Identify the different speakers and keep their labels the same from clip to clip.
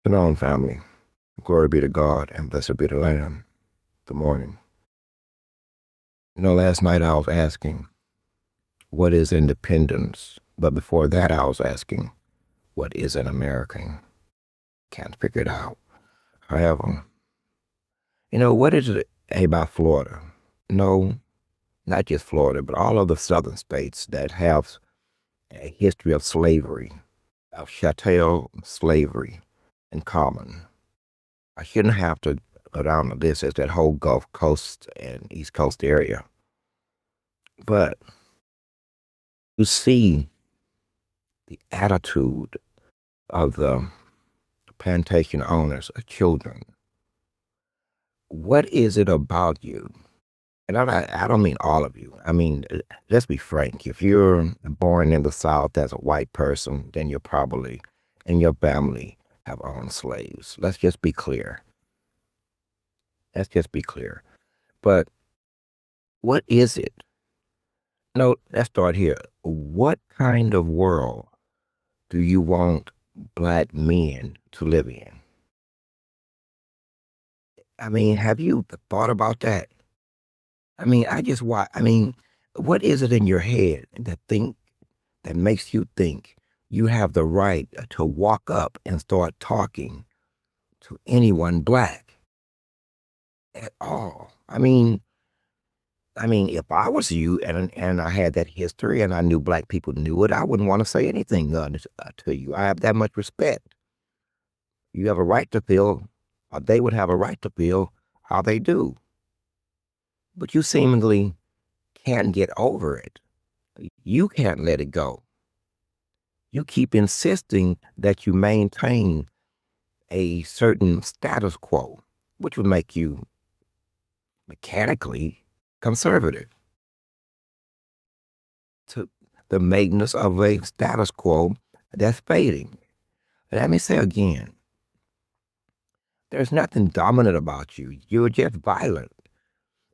Speaker 1: Shalom, family. Glory be to God and blessed be the Lamb. Good morning. Last night I was asking, what is independence? But before that, I was asking, what is an American? Can't figure it out. However, what is it about Florida? No, not just Florida, but all of the southern states that have a history of slavery, of chattel slavery in common. I shouldn't have to go down the list as that whole Gulf Coast and East Coast area. But you see the attitude of the plantation owners, children. What is it about you? And I don't mean all of you. I mean, let's be frank. If you're born in the South as a white person, then you're probably in your family have owned slaves. Let's just be clear. Let's just be clear. But what is it? No, let's start here. What kind of world do you want black men to live in? I mean, have you thought about that? I mean, what is it in your head that makes you think you have the right to walk up and start talking to anyone black at all? If I was you and I had that history and I knew black people knew it, I wouldn't want to say anything to you. I have that much respect. You have a right to feel, or they would have a right to feel how they do. But you seemingly can't get over it. You can't let it go. You keep insisting that you maintain a certain status quo, which would make you mechanically conservative. To the maintenance of a status quo that's fading. Let me say again, there's nothing dominant about you. You're just violent.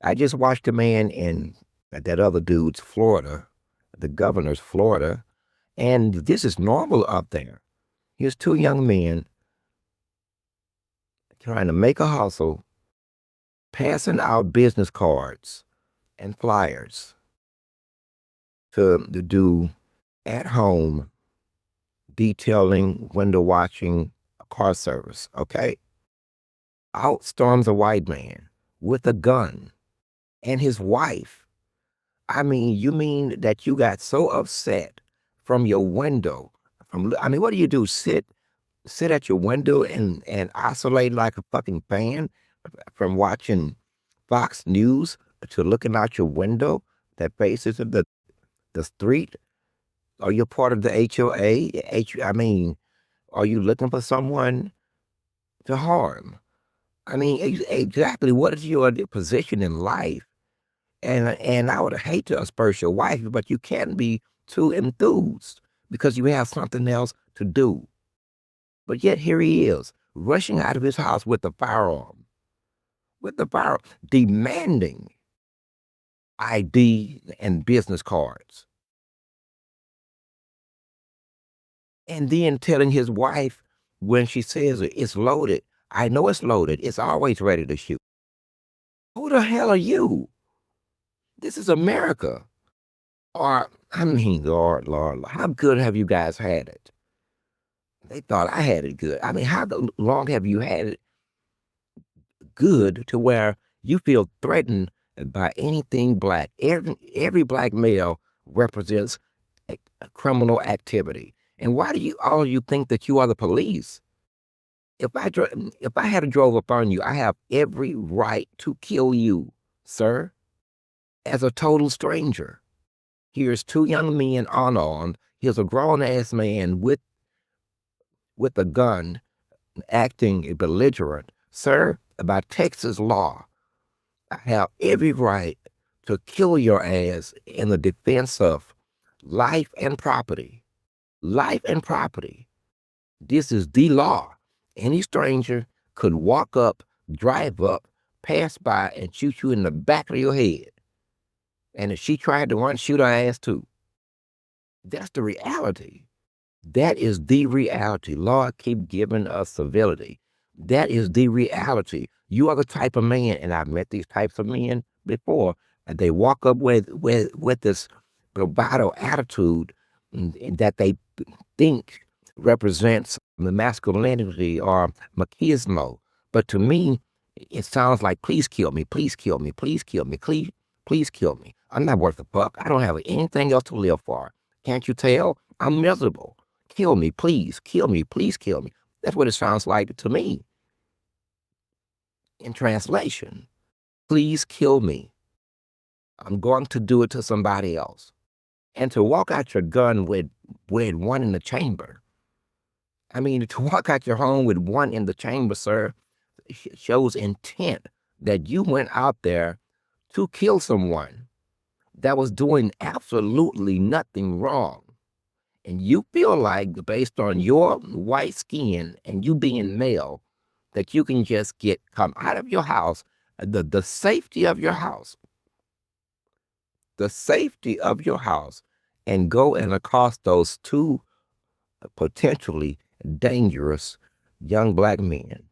Speaker 1: I just watched a man in that other dude's Florida, the governor's Florida, and this is normal up there. Here's two young men trying to make a hustle, passing out business cards and flyers to do at home detailing, window watching, car service. Okay. Out storms a white man with a gun and his wife. You mean that you got so upset from your window? What do? Sit at your window and isolate like a fucking fan from watching Fox News to looking out your window that faces the street? Are you part of the HOA? Are you looking for someone to harm? Exactly what is your position in life? And I would hate to asperse your wife, but you can't be too enthused because you have something else to do. But yet here he is, rushing out of his house with the firearm, demanding ID and business cards. And then telling his wife when she says it's loaded, I know it's loaded, it's always ready to shoot. Who the hell are you? This is America. Lord, how good have you guys had it? They thought I had it good. How long have you had it good to where you feel threatened by anything black? Every black male represents a criminal activity. And why do all of you think that you are the police? If I had drove up on you, I have every right to kill you, sir, as a total stranger. Here's two young men unarmed. Here's a grown ass man with a gun acting belligerent. Sir, by Texas law, I have every right to kill your ass in the defense of life and property. Life and property. This is the law. Any stranger could walk up, drive up, pass by, and shoot you in the back of your head. And if she tried to run, shoot her ass too. That's the reality. That is the reality. Lord, keep giving us civility. That is the reality. You are the type of man, and I've met these types of men before, and they walk up with this bravado attitude that they think represents the masculinity or machismo. But to me, it sounds like, please kill me, please kill me, please kill me, please kill me. I'm not worth a buck. I don't have anything else to live for. Can't you tell? I'm miserable. Kill me, please. Kill me, please kill me. That's what it sounds like to me. In translation, please kill me. I'm going to do it to somebody else. And to walk out your gun with one in the chamber. I mean, to walk out your home with one in the chamber, sir, shows intent that you went out there to kill someone that was doing absolutely nothing wrong. And you feel like, based on your white skin and you being male, that you can just come out of your house, the safety of your house, and go and accost those two potentially dangerous young black men,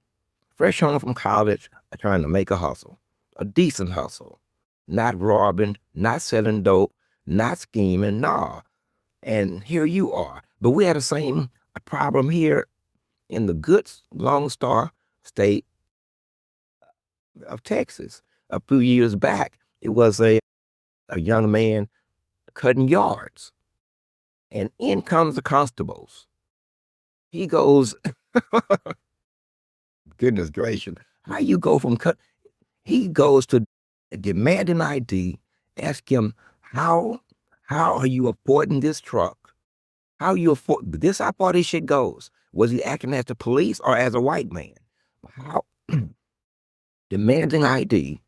Speaker 1: fresh home from college, trying to make a hustle, a decent hustle, not robbing, not selling dope, not scheming, nah. And here you are. But we had the same problem here in the good Lone Star state of Texas. A few years back, it was a young man cutting yards, and in comes the constables. He goes, goodness gracious, how you go from cut? He goes to demand an ID, ask him, how are you affording this truck? How you afford this? How far this shit goes? Was he acting as the police or as a white man? How demanding ID,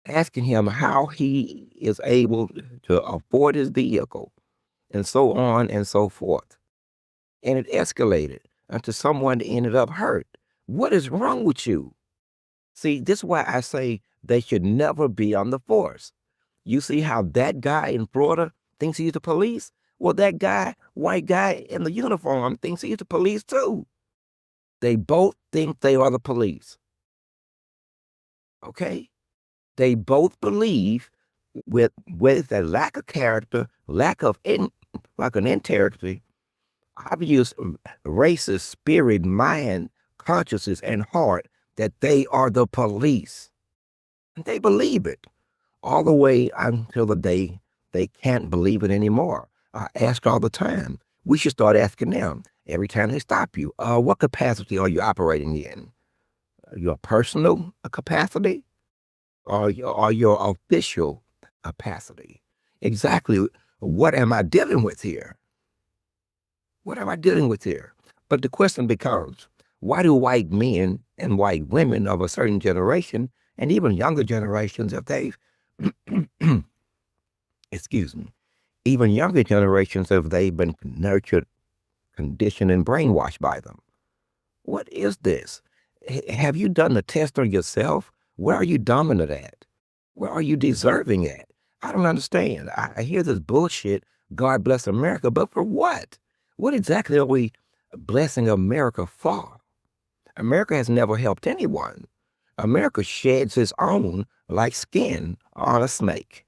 Speaker 1: asking him how he is able to afford his vehicle, and so on and so forth. And it escalated until someone ended up hurt. What is wrong with you? See, this is why I say they should never be on the force. You see how that guy in Florida thinks he's the police? Well, that guy, white guy in the uniform, thinks he's the police too. They both think they are the police. Okay? They both believe with a lack of character, lack of like an integrity, obvious racist spirit, mind, consciousness, and heart that they are the police. And they believe it all the way until the day they can't believe it anymore. I ask all the time. We should start asking them every time they stop you, what capacity are you operating in? Your personal capacity or your official capacity? Exactly what am I dealing with here? What am I dealing with here? But the question becomes, why do white men and white women of a certain generation, and even younger generations, if they've, excuse me, even younger generations, if they've been nurtured, conditioned, and brainwashed by them? What is this? Have you done the test on yourself? Where are you dominant at? Where are you deserving at? I don't understand. I hear this bullshit, God bless America, but for what? What exactly are we blessing America for? America has never helped anyone. America sheds its own like skin on a snake.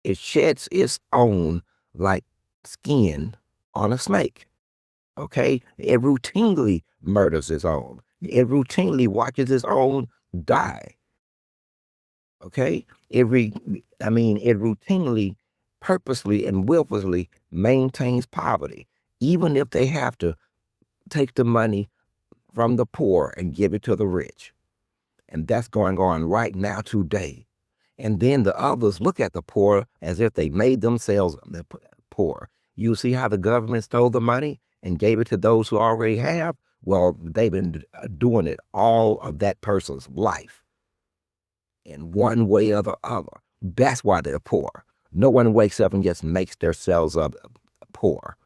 Speaker 1: It sheds its own like skin on a snake. Okay? It routinely murders its own. It routinely watches its own die. Okay? It routinely, purposely, and willfully maintains poverty, even if they have to take the money from the poor and give it to the rich. And that's going on right now today. And then the others look at the poor as if they made themselves poor. You see how the government stole the money and gave it to those who already have? Well, they've been doing it all of that person's life in one way or the other. That's why they're poor. No one wakes up and just makes themselves up poor.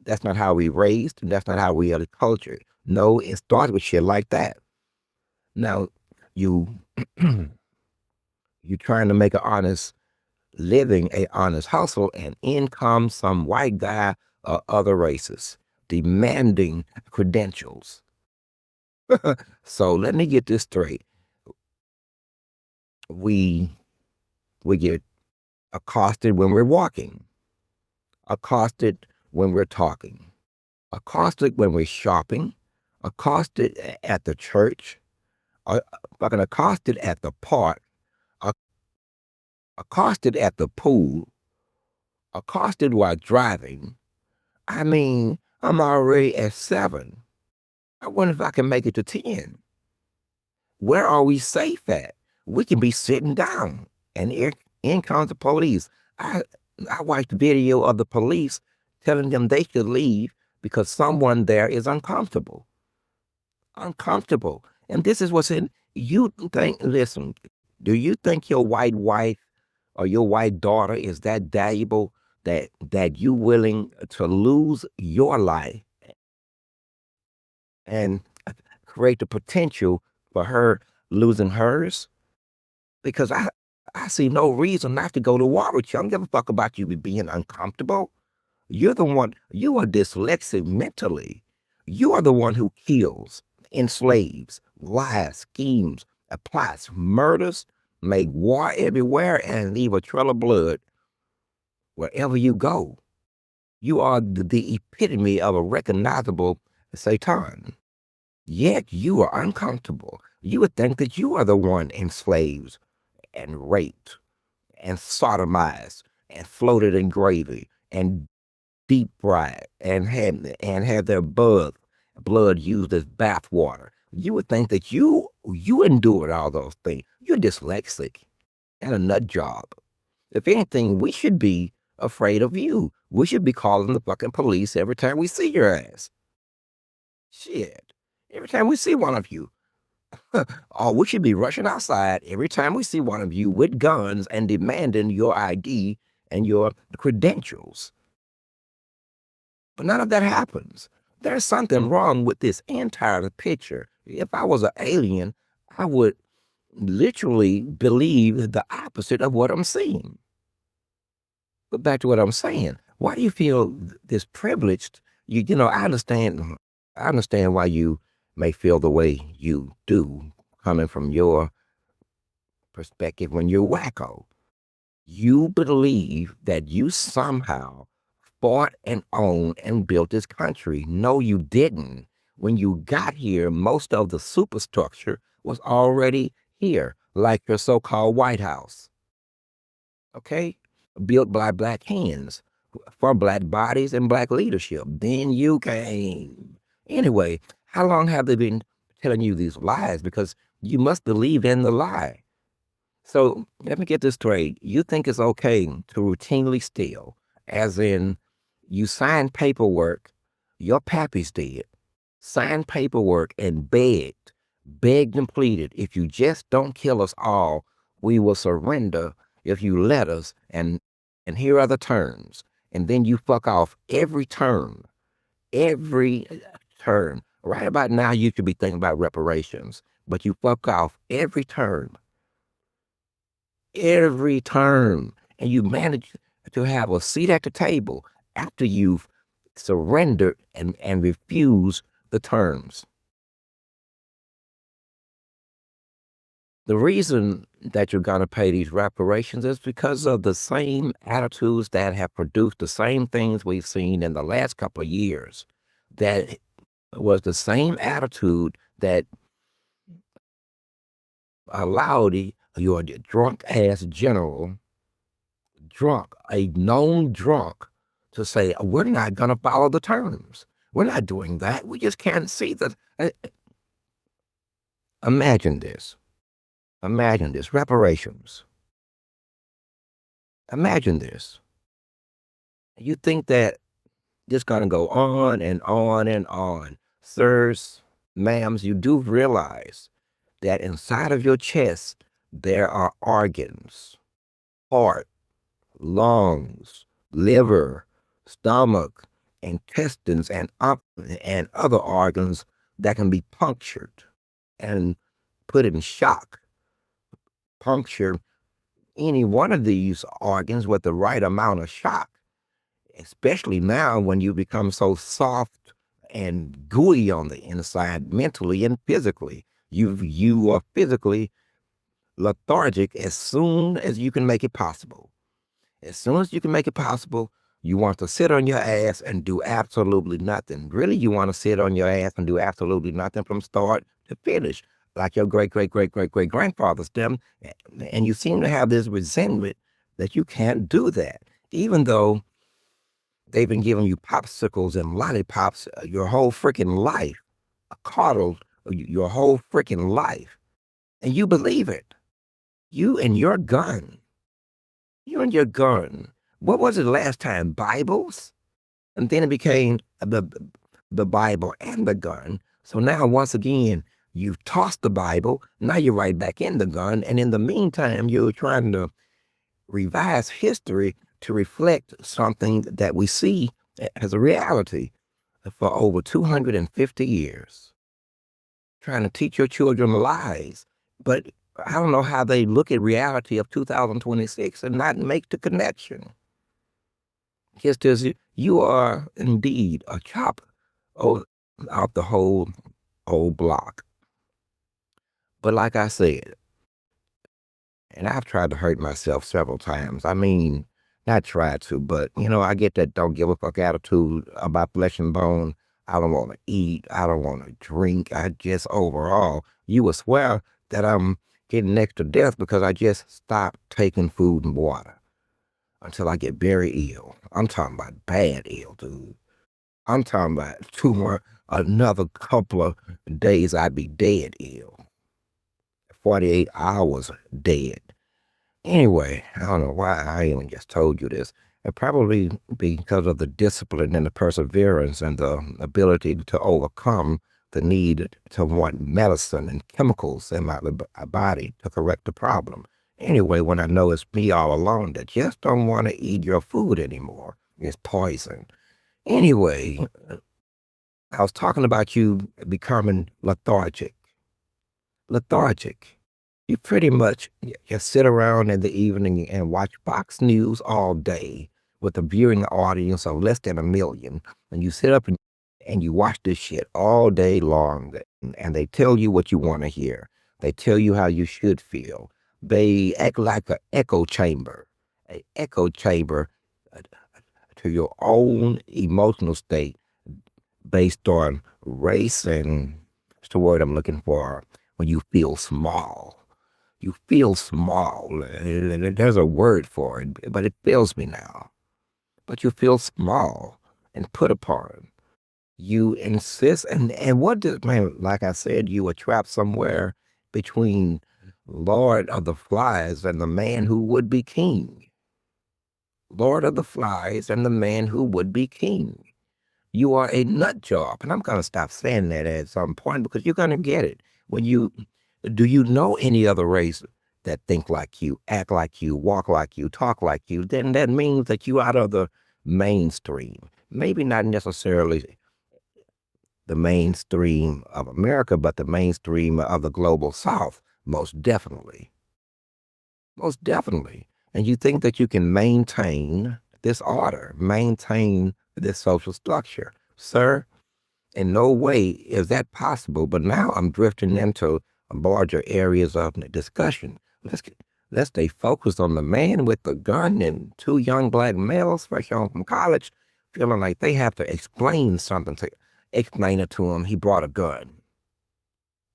Speaker 1: That's not how we raised, and that's not how we are cultured. No, it started with shit like that. Now, you you're trying to make an honest living, a honest hustle, and in comes some white guy other races, demanding credentials. So let me get this straight. We get accosted when we're walking, accosted when we're talking, accosted when we're shopping, accosted at the church, fucking accosted at the park, accosted at the pool, accosted while driving. I mean, I'm already at 7. I wonder if I can make it to 10. Where are we safe at? We can be sitting down and in comes the police. I I watched a video of the police telling them they should leave because someone there is uncomfortable. Uncomfortable. And this is what's in you think, listen, do you think your white wife or your white daughter is that valuable that you willing to lose your life and create the potential for her losing hers? Because I see no reason not to go to war with you. I don't give a fuck about you being uncomfortable. You're the one, you are dyslexic mentally. You are the one who kills, enslaves, lies, schemes, plots, murders, make war everywhere, and leave a trail of blood wherever you go. You are the epitome of a recognizable Satan. Yet you are uncomfortable. You would think that you are the one enslaved and raped and sodomized and floated in gravy and deep fried and had their blood used as bath water. You would think that you endured all those things. You're dyslexic and a nut job. If anything, we should be afraid of you. We should be calling the fucking police every time we see your ass. Shit. Every time we see one of you. Or we should be rushing outside every time we see one of you with guns and demanding your ID and your credentials. But none of that happens. There's something wrong with this entire picture. If I was an alien, I would literally believe the opposite of what I'm seeing. But back to what I'm saying, why do you feel this privileged? I understand why you may feel the way you do, coming from your perspective when you're wacko. You believe that you somehow fought and owned and built this country. No, you didn't. When you got here, most of the superstructure was already here, like your so-called White House. Okay? Built by black hands for black bodies and black leadership. Then you came. Anyway, how long have they been telling you these lies? Because you must believe in the lie. So let me get this straight. You think it's okay to routinely steal, as in you sign paperwork, your pappy's dead, signed paperwork and begged and pleaded, if you just don't kill us all, we will surrender if you let us, and here are the terms. And then you fuck off every term. Right about now, you should be thinking about reparations, but you fuck off every term, and you manage to have a seat at the table after you've surrendered and refused the terms. The reason that you're going to pay these reparations is because of the same attitudes that have produced the same things we've seen in the last couple of years. That was the same attitude that allowed your drunk ass general, a known drunk, to say, we're not going to follow the terms. We're not doing that. We just can't see that. Imagine this. Imagine this. Reparations. Imagine this. You think that just going to go on and on and on. Sirs, ma'ams, you do realize that inside of your chest, there are organs, heart, lungs, liver, stomach, intestines, and other organs that can be punctured and put in shock. Puncture any one of these organs with the right amount of shock, especially now when you become so soft and gooey on the inside, mentally and physically. You are physically lethargic as soon as you can make it possible. As soon as you can make it possible, you want to sit on your ass and do absolutely nothing. Really, you want to sit on your ass and do absolutely nothing from start to finish, like your great, great, great, great, great grandfathers did. And you seem to have this resentment that you can't do that, even though they've been giving you popsicles and lollipops your whole freaking life, coddled your whole freaking life. And you believe it. You and your gun. You and your gun. What was it last time? Bibles? And then it became the Bible and the gun. So now, once again, you've tossed the Bible. Now you're right back in the gun. And in the meantime, you're trying to revise history to reflect something that we see as a reality for over 250 years. Trying to teach your children lies. But I don't know how they look at reality of 2026 and not make the connection. Just as you are indeed a chop out the whole old block. But like I said, and I've tried to hurt myself several times. I mean, not tried to, but I get that don't give a fuck attitude about flesh and bone. I don't want to eat. I don't want to drink. I just overall, you will swear that I'm getting next to death because I just stopped taking food and water until I get very ill. I'm talking about bad ill, dude. I'm talking about another couple of days I'd be dead ill. 48 hours dead. Anyway, I don't know why I even just told you this. It probably because of the discipline and the perseverance and the ability to overcome the need to want medicine and chemicals in my body to correct the problem. Anyway, when I know it's me all alone that just don't want to eat your food anymore, it's poison. Anyway, I was talking about you becoming lethargic. Lethargic. You pretty much just sit around in the evening and watch Fox News all day with a viewing audience of less than 1 million. And you sit up and you watch this shit all day long. And they tell you what you want to hear. They tell you how you should feel. They act like an echo chamber to your own emotional state based on race and what's the word I'm looking for, when you feel small. You feel small. There's a word for it, but it fails me now. But you feel small and put upon. You insist, and what does, man, like I said, you were trapped somewhere between Lord of the Flies and the man who would be king. Lord of the Flies and the man who would be king. You are a nut job. And I'm going to stop saying that at some point because you're going to get it. Do you know any other race that think like you, act like you, walk like you, talk like you? Then that means that you're out of the mainstream. Maybe not necessarily the mainstream of America, but the mainstream of the global South, most definitely. Most definitely. And you think that you can maintain this order, maintain this social structure. Sir, in no way is that possible. But now I'm drifting into larger areas of the discussion. Let's stay focused on the man with the gun and two young black males fresh home from college feeling like they have to explain something to explain it to him. He brought a gun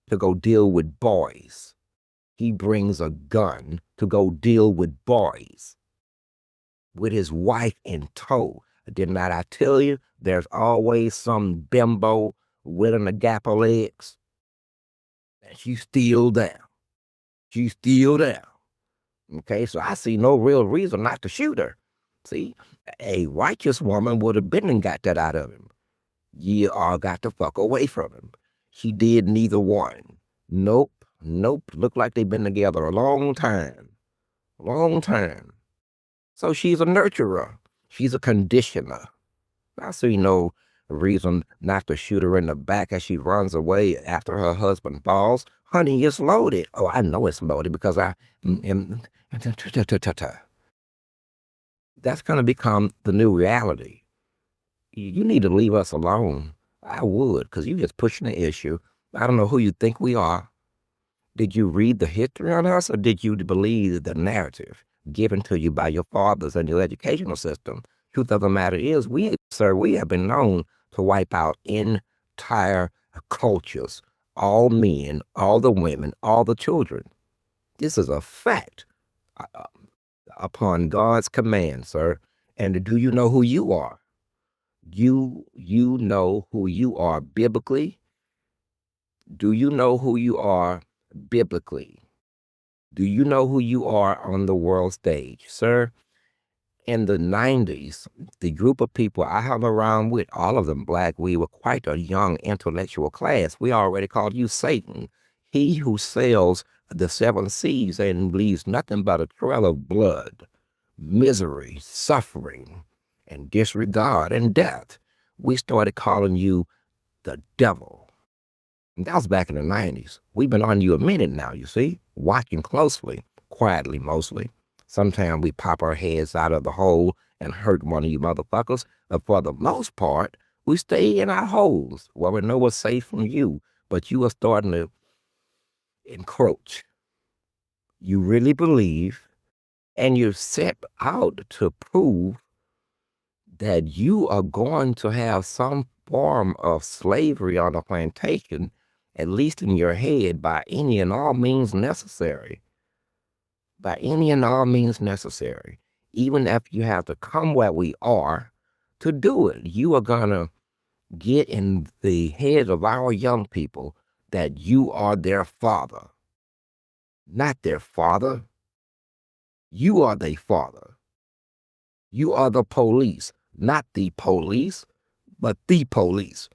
Speaker 1: to go deal with boys. He brings a gun to go deal with boys with his wife in tow. Did not I tell you there's always some bimbo willing to gap her legs? And she's still down. She's still down. Okay, so I see no real reason not to shoot her. See, a righteous woman would have been and got that out of him. You all got the fuck away from him. She did neither one. Nope. Looked like they've been together a long time. Long time. So she's a nurturer. She's a conditioner. I see no reason not to shoot her in the back as she runs away after her husband falls. Honey, it's loaded. Oh, I know it's loaded because I am. That's going to become the new reality. You need to leave us alone. I would, because you're just pushing the issue. I don't know who you think we are. Did you read the history on us, or did you believe the narrative given to you by your fathers and your educational system? Truth of the matter is, we have been known to wipe out entire cultures, all men, all the women, all the children. This is a fact upon God's command, sir. And do you know who you are? You know who you are biblically. Do you know who you are biblically? Do you know who you are on the world stage, sir? In the 90s, the group of people I hung around with, all of them black, we were quite a young intellectual class. We already called you Satan, he who sails the seven seas and leaves nothing but a trail of blood, misery, suffering, and disregard and death. We started calling you the devil. And that was back in the 90s. We've been on you a minute now, you see, watching closely, quietly mostly. Sometimes we pop our heads out of the hole and hurt one of you motherfuckers. But for the most part, we stay in our holes where we know we're safe from you. But you are starting to encroach. You really believe, and you're set out to prove that you are going to have some form of slavery on a plantation, at least in your head, by any and all means necessary. By any and all means necessary. Even if you have to come where we are to do it, you are going to get in the heads of our young people that you are their father. Not their father. You are their father. You are the police, not the police, but the police.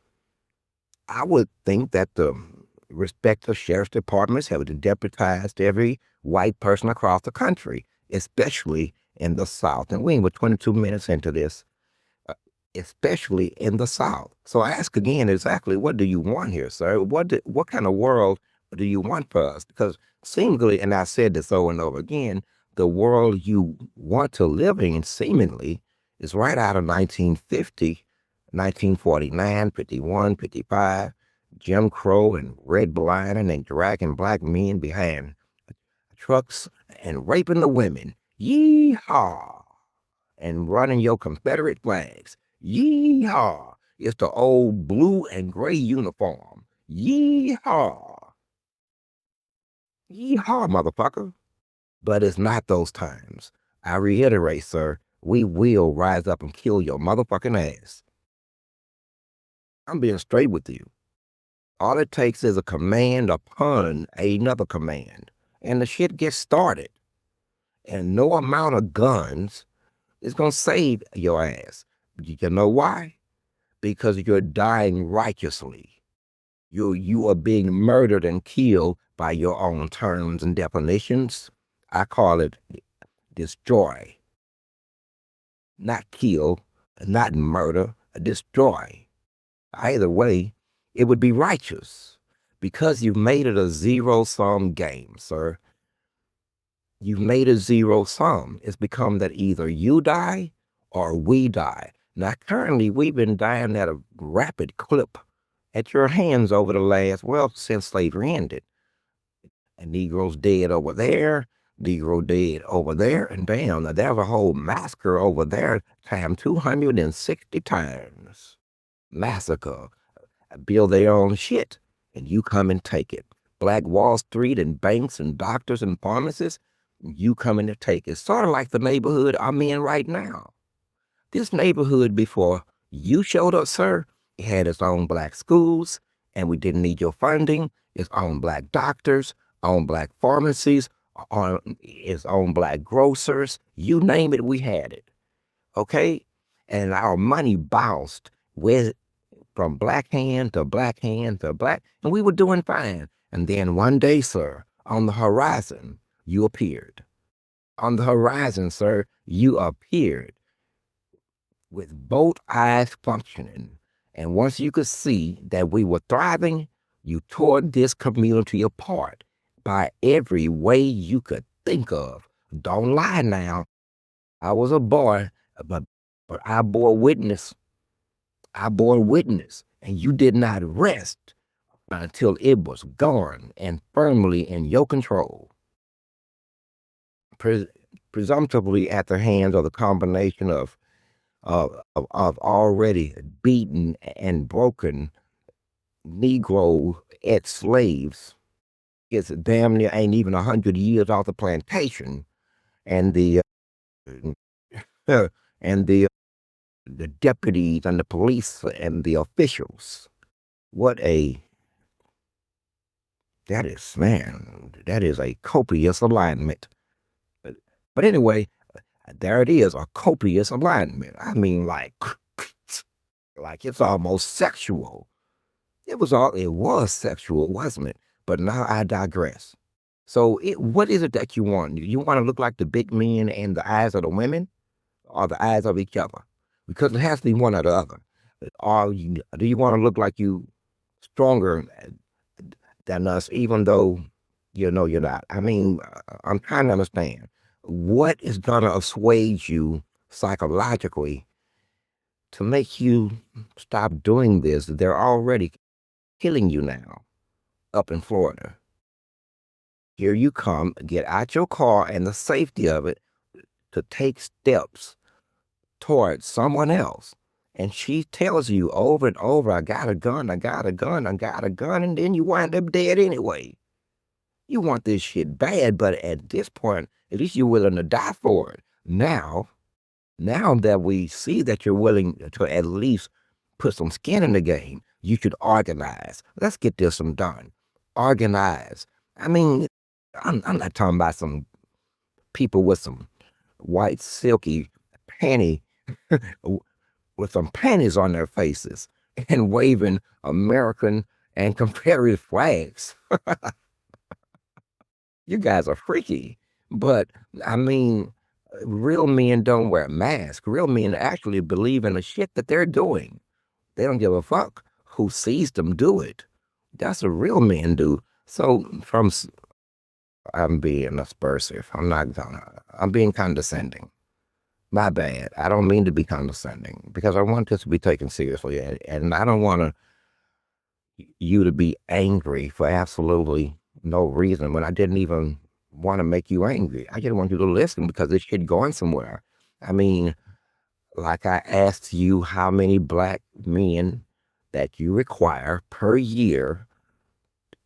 Speaker 1: I would think that the respective sheriff's departments have deputized every white person across the country, especially in the South. And we ain't but 22 minutes into this, especially in the South. So I ask again, exactly what do you want here, sir? What kind of world do you want for us? Because seemingly, and I said this over and over again, the world you want to live in seemingly is right out of 1950, 1949, 51, 55, Jim Crow and redlining and dragging black men behind trucks and raping the women. Yee-haw! And running your Confederate flags. Yee-haw! It's the old blue and gray uniform. Yee-haw! Yee-haw, motherfucker. But it's not those times. I reiterate, sir, we will rise up and kill your motherfucking ass. I'm being straight with you. All it takes is a command upon another command, and the shit gets started. And no amount of guns is going to save your ass. You know why? Because you're dying righteously. You are being murdered and killed by your own terms and definitions. I call it destroy. Not kill, not murder, destroy. Either way, it would be righteous because you've made it a zero-sum game, sir. You've made a zero sum. It's become that either you die or we die. Now, currently, we've been dying at a rapid clip at your hands over the last, well, since slavery ended. And Negroes dead over there, Negro dead over there, and damn, now there's a whole massacre over there, times 260 times. Massacre. Build their own shit, and you come and take it. Black Wall Street and banks and doctors and pharmacists, you come in to take it. Sort of like the neighborhood I'm in right now. This neighborhood before you showed up, sir, it had its own black schools, and we didn't need your funding. Its own black doctors, own black pharmacies, its own black grocers. You name it, we had it. Okay? And our money bounced with from black hand to black hand to black, and we were doing fine. And then one day, sir, on the horizon, you appeared. On the horizon, sir, you appeared with both eyes functioning. And once you could see that we were thriving, you tore this community apart by every way you could think of. Don't lie now. I was a boy, but I bore witness. I bore witness, and you did not rest until it was gone and firmly in your control. Pres- Presumptively at the hands of the combination of already beaten and broken Negro ex-slaves. It's damn near ain't even 100 years off the plantation, and uh, and the deputies and the police and the officials. What a that is, man, that is a copious alignment. But anyway, there it is, a copious alignment. I mean, like it's almost sexual. It was sexual, wasn't it? But now I digress. So what is it that you want? You want to look like the big men in the eyes of the women or the eyes of each other? Because it has to be one or the other. Do you want to look like you stronger than us, even though you know you're not? I mean, I'm trying to understand what is going to assuage you psychologically to make you stop doing this. They're already killing you now up in Florida. Here you come, get out your car and the safety of it to take steps towards someone else. And she tells you over and over, I got a gun, I got a gun, I got a gun, and then you wind up dead anyway. You want this shit bad, but at this point, at least you're willing to die for it. Now that we see that you're willing to at least put some skin in the game, you should organize. Let's get this some done. Organize. I mean, I'm not talking about some people with some white silky panty with some panties on their faces and waving American and Confederate flags. You guys are freaky. But I mean, real men don't wear masks. Real men actually believe in the shit that they're doing. They don't give a fuck who sees them do it. That's what real men do. So I'm being aspersive. I'm being condescending. My bad. I don't mean to be condescending because I want this to be taken seriously. And I don't want you to be angry for absolutely no reason when I didn't even want to make you angry. I just want you to listen because this shit going somewhere. I mean, like I asked you how many black men that you require per year,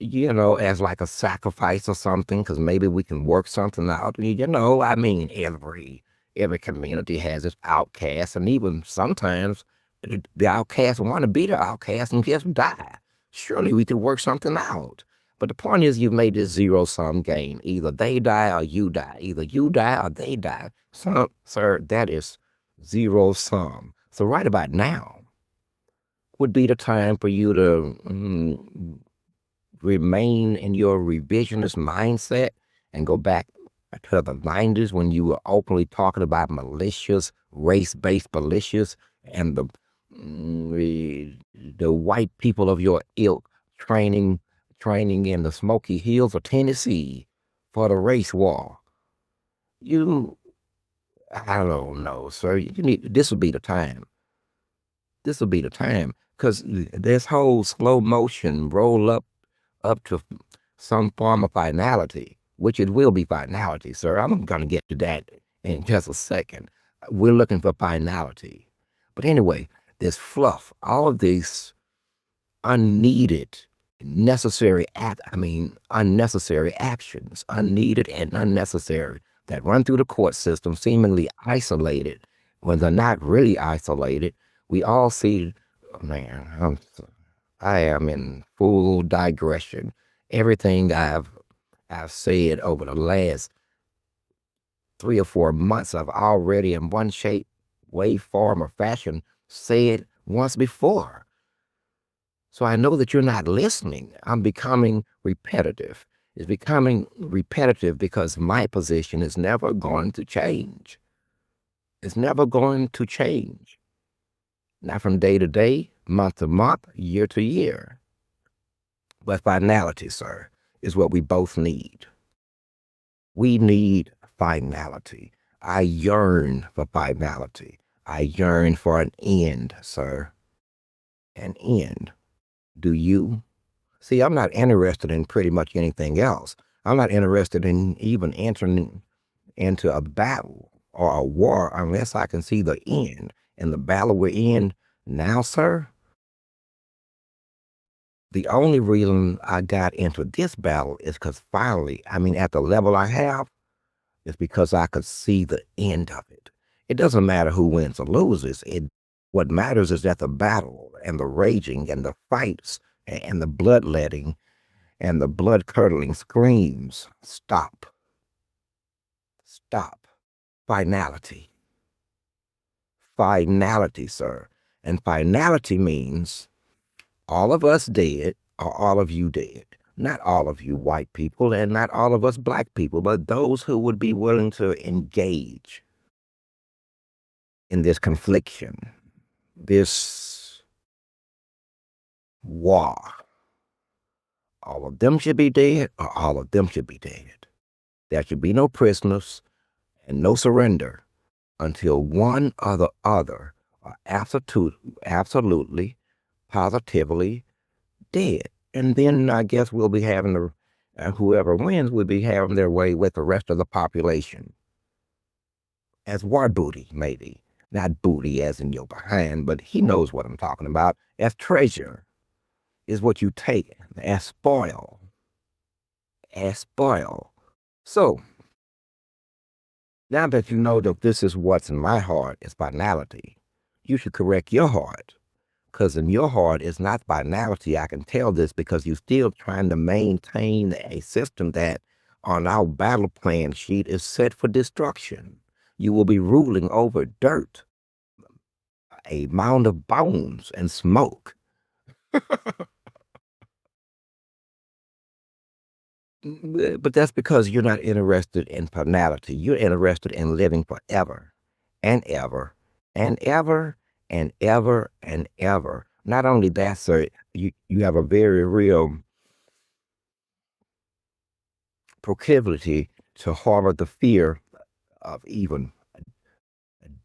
Speaker 1: as like a sacrifice or something, because maybe we can work something out. I mean, every community has its outcasts, and even sometimes the outcasts want to be the outcasts and just die. Surely we could work something out. But the point is, you've made this zero-sum game. Either they die or you die. Either you die or they die. So, sir, that is zero sum. So right about now would be the time for you to remain in your revisionist mindset and go back to the 90s when you were openly talking about militias, race-based militias, and the white people of your ilk training in the Smoky Hills of Tennessee for the race war. I don't know, sir. This will be the time. This will be the time because this whole slow motion roll up to some form of finality, which it will be finality, sir. I'm going to get to that in just a second. We're looking for finality. But anyway, this fluff, all of these unneeded, unnecessary actions, unneeded and unnecessary, that run through the court system, seemingly isolated, when they're not really isolated. We all see, man, I am in full digression. Everything I've said over the last 3 or 4 months, I've already in one shape, way, form, or fashion said once before. So I know that you're not listening. I'm becoming repetitive. It's becoming repetitive because my position is never going to change. It's never going to change. Not from day to day, month to month, year to year. But finality, sir, is what we both need. We need finality. I yearn for finality. I yearn for an end, sir. an end. Do you? See, I'm not interested in pretty much anything else. I'm not interested in even entering into a battle or a war unless I can see the end. And the battle we're in now, sir, the only reason I got into this battle is because finally, I mean, at the level I have, is because I could see the end of it. It doesn't matter who wins or loses. What matters is that the battle and the raging and the fights and the bloodletting and the blood-curdling screams stop. Stop. Finality. Finality, sir. And finality means all of us dead or all of you dead. Not all of you white people and not all of us black people, but those who would be willing to engage in this confliction, this war. All of them should be dead or all of them should be dead. There should be no prisoners and no surrender until one or the other are absolutely, positively dead. And then I guess we'll be having whoever wins will be having their way with the rest of the population. As war booty, maybe. Not booty as in your behind, but he knows what I'm talking about. As treasure is what you take as spoil. As spoil. So, now that you know that this is what's in my heart is finality, you should correct your heart. Because in your heart is not finality. I can tell this because you're still trying to maintain a system that on our battle plan sheet is set for destruction. You will be ruling over dirt, a mound of bones and smoke. But that's because you're not interested in finality. You're interested in living forever and ever and ever and ever and ever. Not only that, sir, you have a very real proclivity to harbor the fear of even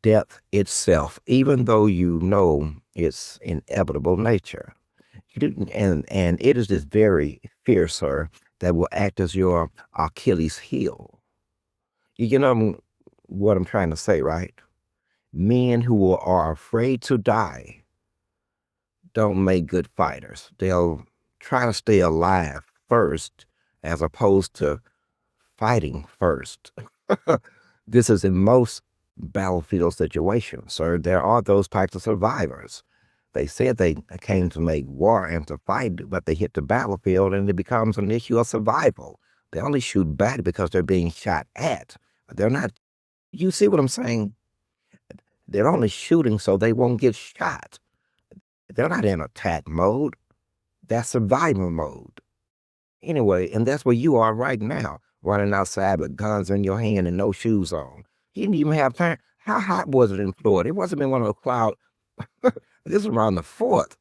Speaker 1: death itself, even though you know its inevitable nature. And it is this very fear, sir, that will act as your Achilles heel. You know what I'm trying to say, right? Men who are afraid to die don't make good fighters. They'll try to stay alive first as opposed to fighting first. This is in most battlefield situations, sir. There are those types of survivors. They said they came to make war and to fight, but they hit the battlefield and it becomes an issue of survival. They only shoot back because they're being shot at. They're not, you see what I'm saying? They're only shooting so they won't get shot. They're not in attack mode. That's survival mode. Anyway, and that's where you are right now, running outside with guns in your hand and no shoes on. He didn't even have time. How hot was it in Florida? It wasn't in one of those clouds. This was around the 4th.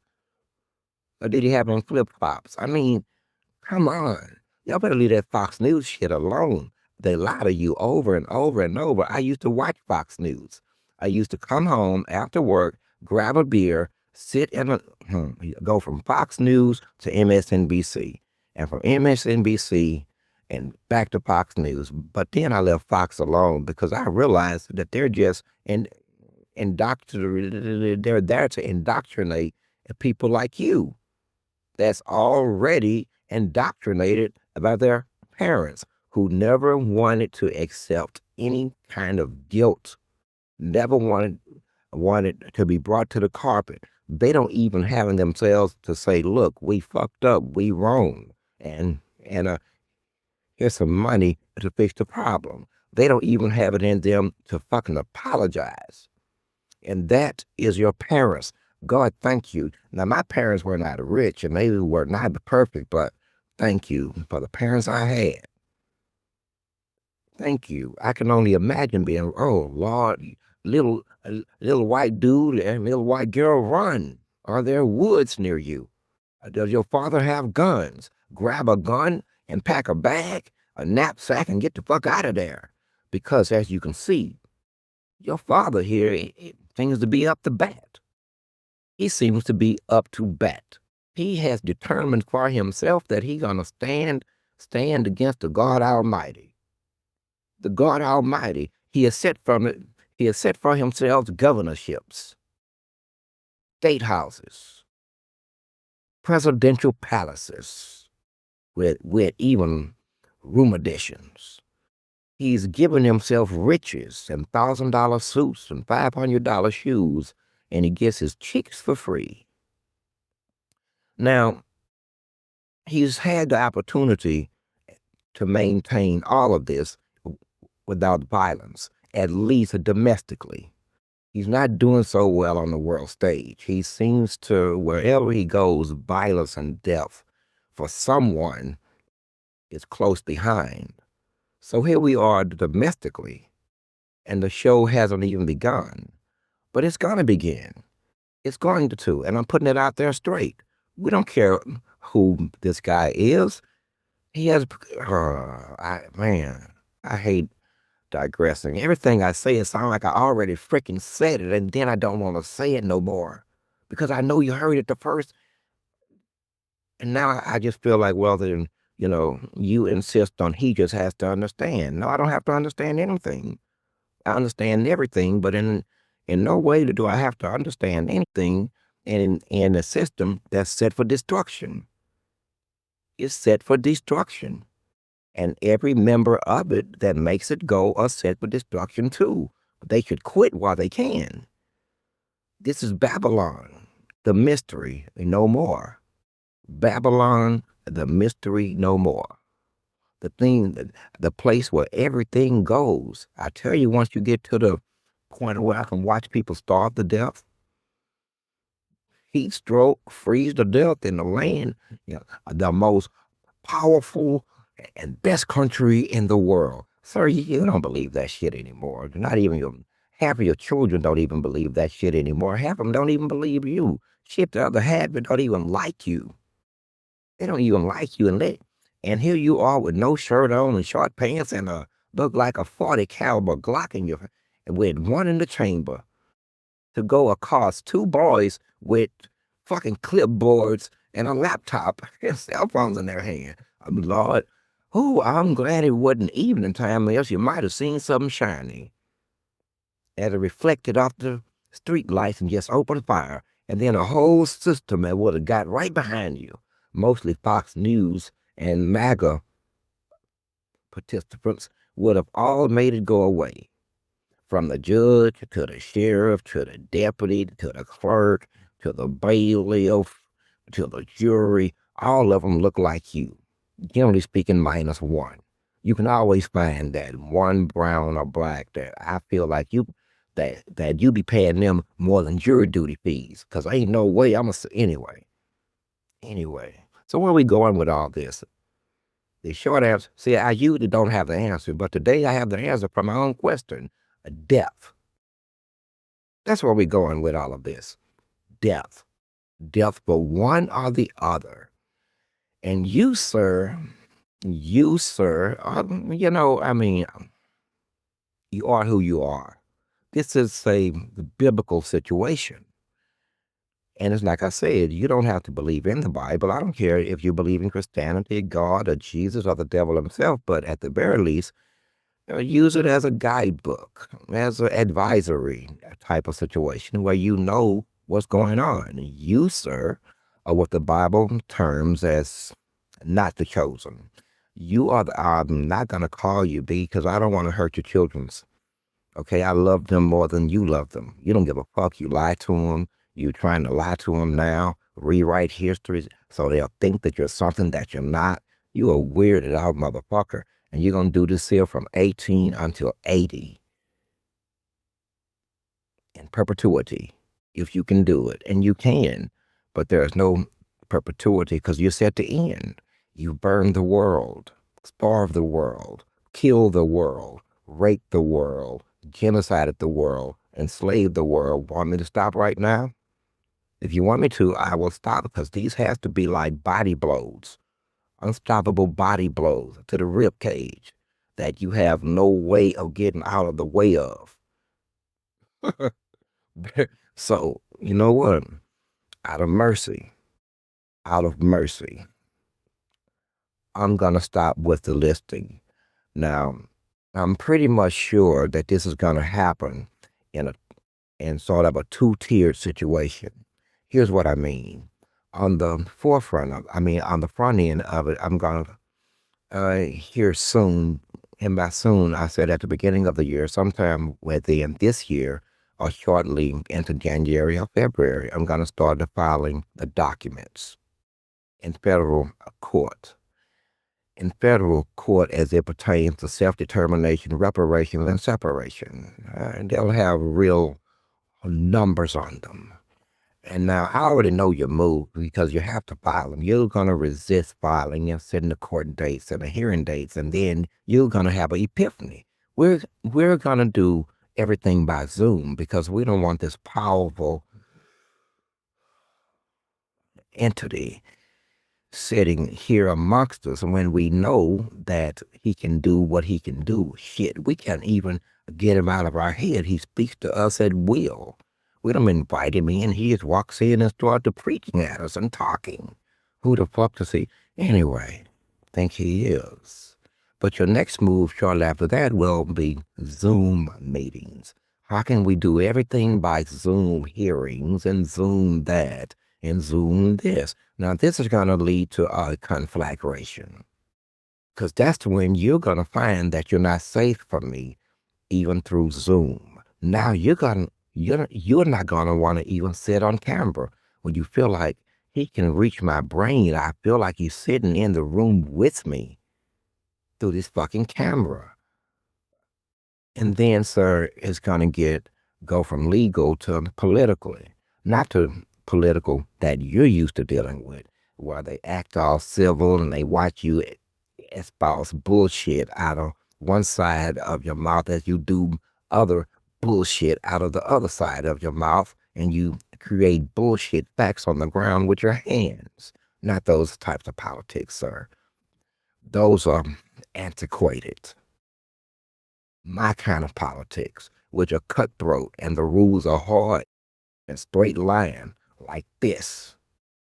Speaker 1: Or did he have on flip flops? I mean, come on. Y'all better leave that Fox News shit alone. They lie to you over and over and over. I used to watch Fox News. I used to come home after work, grab a beer, sit in a, go from Fox News to MSNBC, and from MSNBC and back to Fox News. But then I left Fox alone because I realized that they're just they're there to indoctrinate people like you that's already indoctrinated by their parents who never wanted to accept any kind of guilt, never wanted to be brought to the carpet. They don't even have in themselves to say, look, we fucked up, we wrong, and here's some money to fix the problem. They don't even have it in them to fucking apologize. And that is your parents. God, thank you. Now, my parents were not rich and they were not perfect, but thank you for the parents I had. Thank you. I can only imagine being, oh, Lord, little white dude and little white girl, run. Are there woods near you? Does your father have guns? Grab a gun and pack a bag, a knapsack, and get the fuck out of there. Because as you can see, your father here, things to be up the bat. He seems to be up to bat. He has determined for himself that he's going to stand against the God Almighty. The God Almighty. He has set for himself governorships, state houses, presidential palaces, with even room additions. He's given himself riches and $1,000 suits and $500 shoes, and he gets his chicks for free. Now, he's had the opportunity to maintain all of this without violence, at least domestically. He's not doing so well on the world stage. He seems to, wherever he goes, violence and death for someone is close behind. So here we are domestically, and the show hasn't even begun. But it's going to begin. It's going to, and I'm putting it out there straight. We don't care who this guy is. He has, I hate digressing. Everything I say, it sounds like I already freaking said it, and then I don't want to say it no more because I know you heard it the first. And now I just feel like, well, then, you insist on he just has to understand. No, I don't have to understand anything. I understand everything, but in no way do I have to understand anything in a system that's set for destruction. It's set for destruction. And every member of it that makes it go are set for destruction too. They should quit while they can. This is Babylon, the mystery, no more. Babylon, the mystery, no more. The place where everything goes. I tell you, once you get to the point where I can watch people starve to death, heat stroke, freeze to death in the land, the most powerful and best country in the world. Sir, you don't believe that shit anymore. Not even half of your children don't even believe that shit anymore. Half of them don't even believe you. Shit, the other half don't even like you. They don't even like you. And here you are with no shirt on and short pants and look like a 40 caliber Glock in your, with one in the chamber to go across two boys with fucking clipboards and a laptop and cell phones in their hand. Lord, I'm glad it wasn't evening time, else you might have seen something shiny. As it reflected off the street lights and just opened fire, and then a whole system that would have got right behind you. Mostly Fox News and MAGA participants would have all made it go away. From the judge to the sheriff to the deputy to the clerk to the bailiff to the jury, all of them look like you. Generally speaking, -1. You can always find that one brown or black that I feel like that you be paying them more than jury duty fees, because ain't no way anyway. So where are we going with all this? The short answer, see, I usually don't have the answer, but today I have the answer from my own question. Death. That's where we're going with all of this. Death. Death for one or the other. And you, sir, you are who you are. This is a biblical situation. And it's like I said, you don't have to believe in the Bible. I don't care if you believe in Christianity, God, or Jesus, or the devil himself, but at the very least, use it as a guidebook, as an advisory type of situation where you know what's going on. You, sir, are what the Bible terms as not the chosen. I'm not going to call you B, because I don't want to hurt your children's. Okay, I love them more than you love them. You don't give a fuck. You lie to them. You're trying to lie to them now, rewrite history so they'll think that you're something that you're not. You a weirded out motherfucker. And you're going to do this here from 18 until 80 in perpetuity, if you can do it. And you can, but there's no perpetuity because you're set to end. You burn the world, starve the world, kill the world, rape the world, genocided the world, enslaved the world. Want me to stop right now? If you want me to, I will stop, because these has to be like body blows, unstoppable body blows to the rib cage that you have no way of getting out of the way of. So, you know what? out of mercy, out of mercy, I'm going to stop with the listing. Now, I'm pretty much sure that this is going to happen in sort of a two-tiered situation. Here's what I mean. On the forefront of, on the front end of it, I'm going to here soon, and by soon, I said at the beginning of the year, sometime within this year, or shortly into January or February, I'm going to start filing the documents in federal court. In federal court as it pertains to self-determination, reparations, and separation. And they'll have real numbers on them. And now I already know your move because you have to file them. You're going to resist filing and setting the court dates and the hearing dates, and then you're going to have an epiphany. We're going to do everything by Zoom because we don't want this powerful entity sitting here amongst us when we know that he can do what he can do. Shit, we can't even get him out of our head. He speaks to us at will. We don't invite him in. He just walks in and starts preaching at us and talking. Who the fuck does he? Anyway, think he is. But your next move shortly after that will be Zoom meetings. How can we do everything by Zoom hearings and Zoom that and Zoom this? Now, this is going to lead to a conflagration because that's when you're going to find that you're not safe from me, even through Zoom. Now, you're not going to want to even sit on camera when you feel like he can reach my brain. I feel like he's sitting in the room with me through this fucking camera. And then, sir, it's going to go from legal to politically, not to political that you're used to dealing with, where they act all civil and they watch you espouse bullshit out of one side of your mouth as you do other bullshit out of the other side of your mouth, and you create bullshit facts on the ground with your hands. Not those types of politics, sir. Those are antiquated. My kind of politics, which are cutthroat and the rules are hard and straight line, like this,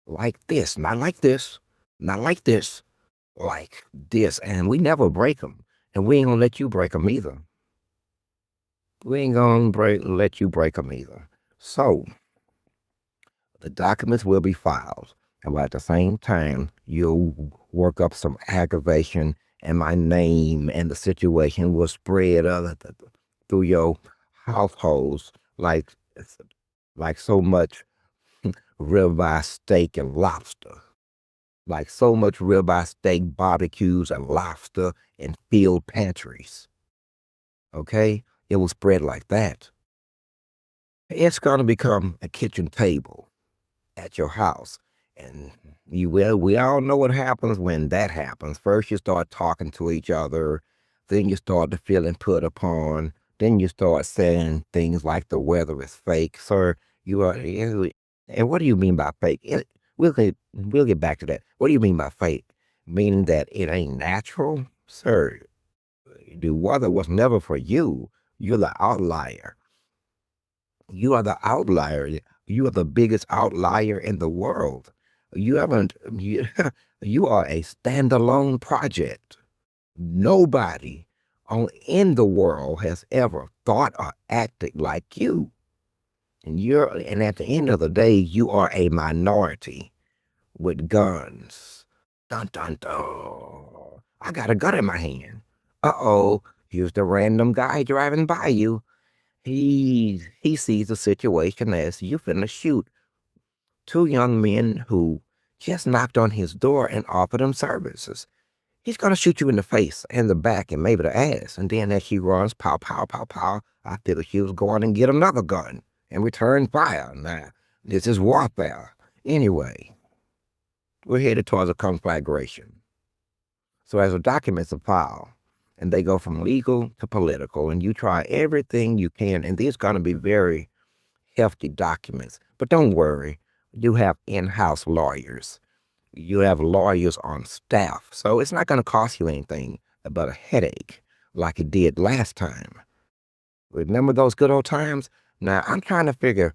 Speaker 1: not like this, not like this, like this. And we never break them. And we ain't gonna let you break them either. We ain't gonna let you break them either. So, the documents will be filed. And at the same time, you'll work up some aggravation, and my name and the situation will spread through your households like so much ribeye steak and lobster. Like so much ribeye steak barbecues and lobster in field pantries. Okay? It will spread like that. It's going to become a kitchen table at your house. And we all know what happens when that happens. First, you start talking to each other. Then you start to feeling put upon. Then you start saying things like the weather is fake. Sir, and what do you mean by fake? We'll get back to that. What do you mean by fake? Meaning that it ain't natural? Sir, the weather was never for you. You're the outlier. You are the outlier. You are the biggest outlier in the world. You haven't, you, you are a standalone project. Nobody in the world has ever thought or acted like you. And at the end of the day, you are a minority with guns. Dun dun dun. I got a gun in my hand. Uh-oh, here's the random guy driving by you. He sees the situation as you finna shoot two young men who just knocked on his door and offered him services. He's gonna shoot you in the face and the back and maybe the ass. And then as he runs, pow, pow, pow, pow, I figured he was going and get another gun and return fire. Now, this is warfare. Anyway, we're headed towards a conflagration. So as the documents are filed, and they go from legal to political, and you try everything you can, and these are going to be very hefty documents. But don't worry, you have in-house lawyers. You have lawyers on staff, so it's not going to cost you anything but a headache like it did last time. Remember those good old times? Now, I'm trying to figure,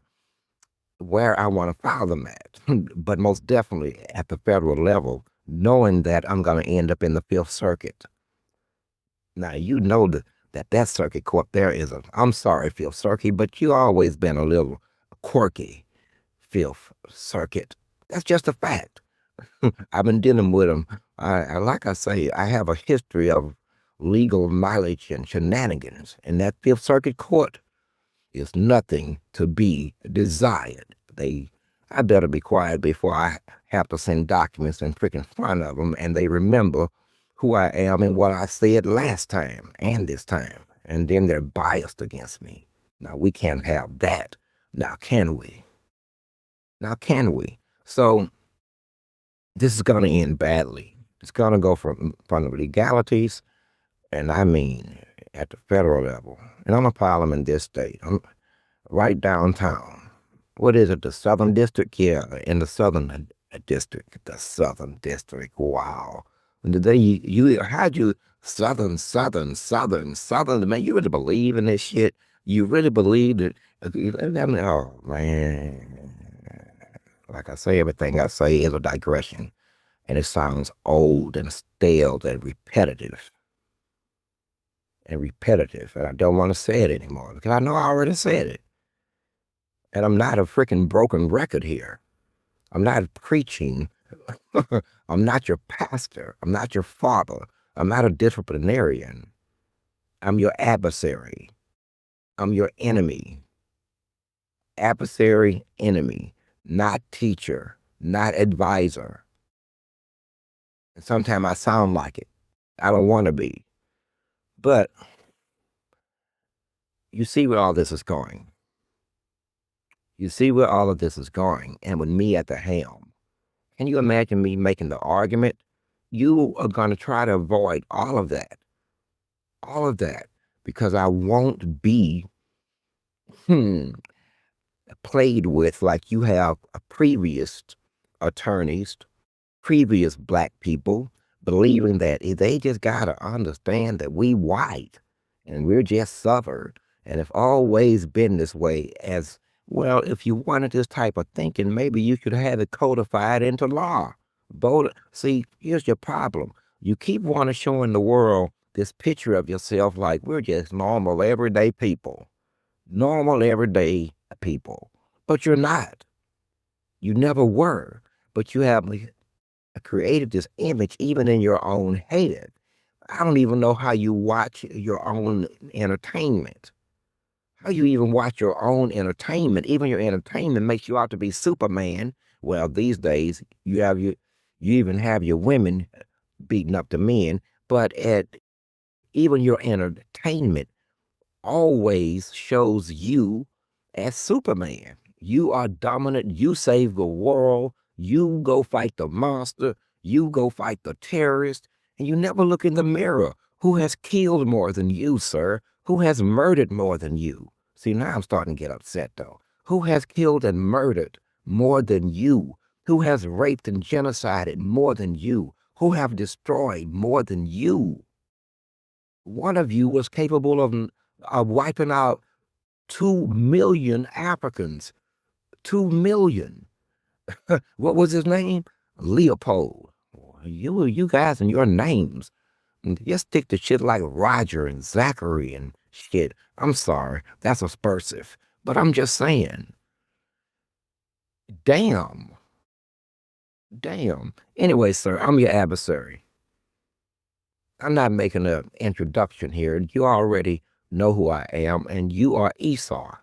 Speaker 1: where I want to file them at, but most definitely at the federal level, knowing that I'm going to end up in the Fifth Circuit. Now, you know that circuit court there is I'm sorry, Fifth Circuit, but you always been a little quirky, Fifth Circuit. That's just a fact. I've been dealing with them. Like I say, I have a history of legal mileage and shenanigans, and that Fifth Circuit court is nothing to be desired. I better be quiet before I have to send documents in freaking front of them, and they remember who I am and what I said last time and this time, and then they're biased against me. Now, we can't have that. Now, can we? So this is going to end badly. It's going to go from front of legalities, and I mean at the federal level. And I'm going to file them in this state. I'm right downtown. What is it? The Southern District? Yeah, in the Southern District. The Southern District. Wow. How'd you, Southern, man, you really believe in this shit? You really believe that? Oh, man. Like I say, everything I say is a digression. And it sounds old and stale and repetitive. And I don't want to say it anymore because I know I already said it. And I'm not a freaking broken record here. I'm not preaching. I'm not your pastor. I'm not your father. I'm not a disciplinarian. I'm your adversary. I'm your enemy. Adversary, enemy, not teacher, not advisor. And sometimes I sound like it. I don't want to be. But you see where all this is going. You see where all of this is going. And with me at the helm, can you imagine me making the argument? You are going to try to avoid all of that, because I won't be played with like you have previous attorneys, previous black people, believing that they just got to understand that we white and we're just suffered. And it's always been this way. As well, if you wanted this type of thinking, maybe you should have it codified into law. See, here's your problem. You keep wanting to show in the world this picture of yourself like we're just normal, everyday people. Normal, everyday people. But you're not. You never were. But you have created this image even in your own head. I don't even know how you watch your own entertainment. How you even watch your own entertainment. Even your entertainment makes you out to be Superman. Well, these days you even have your women beating up the men, but even your entertainment always shows you as Superman. You are dominant. You save the world. You go fight the monster. You go fight the terrorist. And you never look in the mirror. Who has killed more than you, sir? Who has murdered more than you? See, now I'm starting to get upset, though. Who has killed and murdered more than you? Who has raped and genocided more than you? Who have destroyed more than you? One of you was capable of wiping out 2 million Africans. 2 million. What was his name? Leopold. You guys and your names. Just stick to shit like Roger and Zachary and shit. I'm sorry, that's aspersive. But I'm just saying. Damn. Anyway, sir, I'm your adversary. I'm not making an introduction here. You already know who I am, and you are Esau.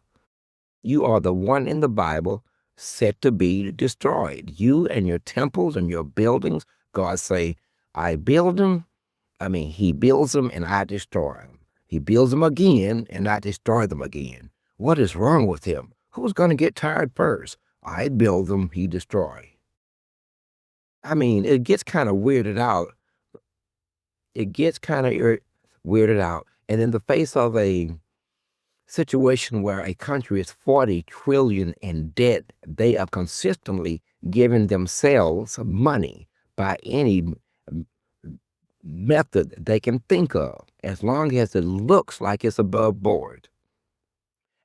Speaker 1: You are the one in the Bible set to be destroyed. You and your temples and your buildings, God say, I build them. He builds them and I destroy them. He builds them again and I destroy them again. What is wrong with him? Who's going to get tired first? I build them, he destroy. It gets kind of weirded out. And in the face of a situation where a country is 40 trillion in debt, they are consistently giving themselves money by any method they can think of, as long as it looks like it's above board,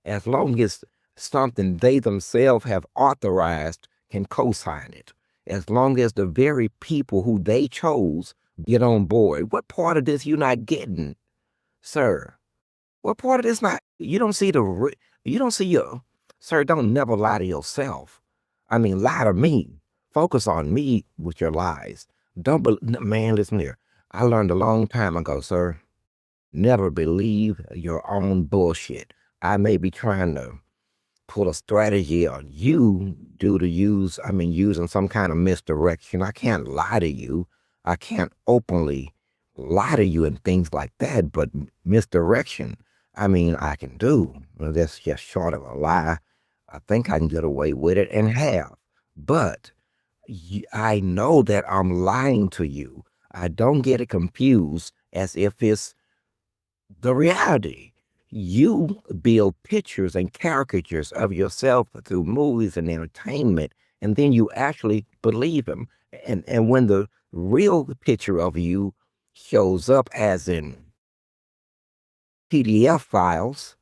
Speaker 1: as long as something they themselves have authorized can co-sign it. As long as the very people who they chose get on board. What part of this you not getting, sir? What part of this not? You don't see you don't see your, sir, don't never lie to yourself. I mean, lie to me. Focus on me with your lies. Don't, man, listen here. I learned a long time ago, sir, never believe your own bullshit. I may be trying to pull a strategy on you due to using some kind of misdirection. I can't lie to you. I can't openly lie to you and things like that, but misdirection, I can do. Well, that's just short of a lie. I think I can get away with it and have. But I know that I'm lying to you. I don't get it confused as if it's the reality. You build pictures and caricatures of yourself through movies and entertainment, and then you actually believe them. And when the real picture of you shows up as in PDF files,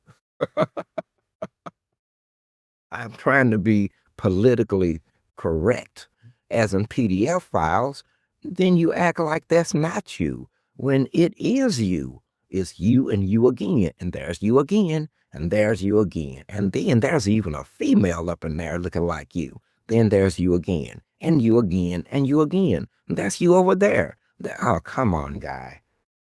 Speaker 1: I'm trying to be politically correct, as in PDF files, then you act like that's not you when it is you. It's you and you again, and there's you again, and there's you again. And then there's even a female up in there looking like you. Then there's you again, and you again, and you again. And that's you over there. Oh, come on, guy.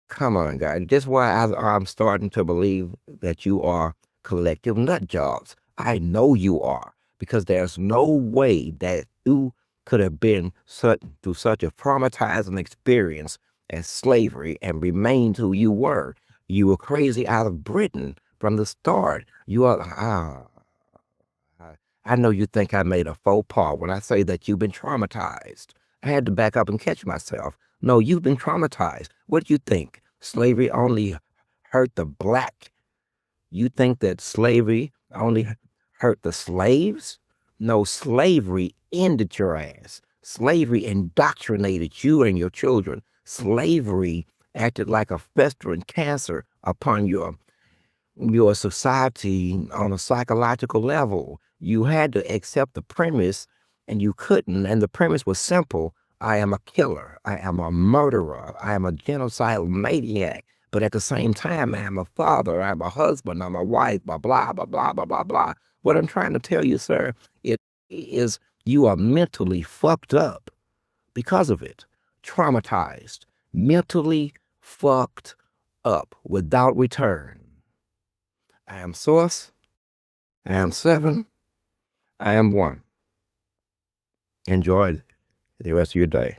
Speaker 1: Come on, guys. That's why I'm starting to believe that you are collective nut jobs. I know you are, because there's no way that you could have been through such a traumatizing experience as slavery and remained who you were. You were crazy out of Britain from the start. You are, I know you think I made a faux pas when I say that you've been traumatized. I had to back up and catch myself. No, you've been traumatized. What do you think? Slavery only hurt the black? You think that slavery only hurt the slaves? No, slavery ended your ass. Slavery indoctrinated you and your children. Slavery acted like a festering cancer upon your society on a psychological level. You had to accept the premise and you couldn't. And the premise was simple. I am a killer. I am a murderer. I am a genocidal maniac. But at the same time, I am a father. I'm a husband. I'm a wife, blah, blah, blah, blah, blah, blah, blah. What I'm trying to tell you, sir, it is you are mentally fucked up because of it. Traumatized, mentally fucked up without return. I am source. I am seven. I am one. Enjoy the rest of your day.